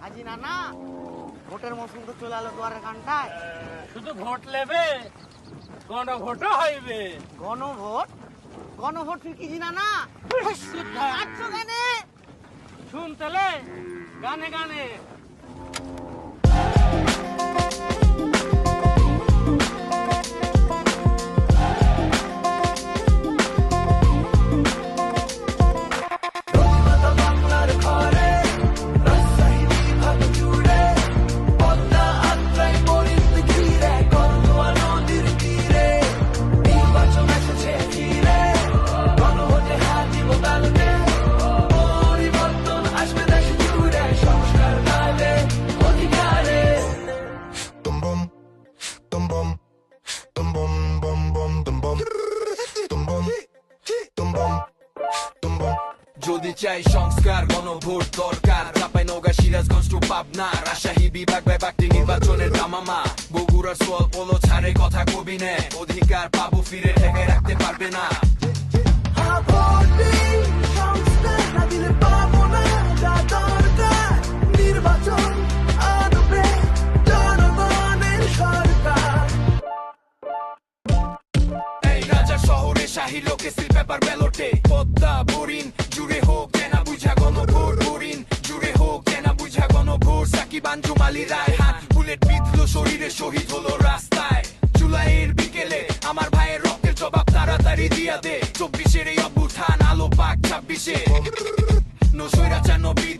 আজি নানা ভোটের মৌসুম তো চলে এলো দুয়ারের কানটায়। শুধু ভোট নেবে, গণভোটও হইবে। গণভোট? গণভোট তুই কি নানা? আচ্ছা গানে শুনতেলে গানে গানে যদি চাই সংস্কার গণভোট দরকার। চাঁপাইনগর, সিরাজগঞ্জ টু পাবনা, রাজশাহী বিভাগ বিভাগটি নির্বাচনের দামামা। বগুড়ার সোয়াল পোলো ছাড়ে কথা কবি নে, অধিকার পাবো ফিরে ঠেকায় রাখতে পারবে না। শহরে শাহী লোকে সিল পেপার ব্যালটে পদ্মা বোরিং জুড়ে হোক কেনা বুঝা গণভোট, বোরিং জুড়ে হোক কেনা বুঝা গণভোট। সাকিব আঞ্জুম আলী রায়হান বুলেট বিঁধলো শরীরে, শহীদ হলো রাস্তায়। জুলাইয়ের বিকেলে আমার ভাইয়ের রক্তের জবাব তাড়াতাড়ি দিয়া দে। 24-এর এই অভ্যুত্থান, আলো পাক 26-এ। নৈরাচার নবীর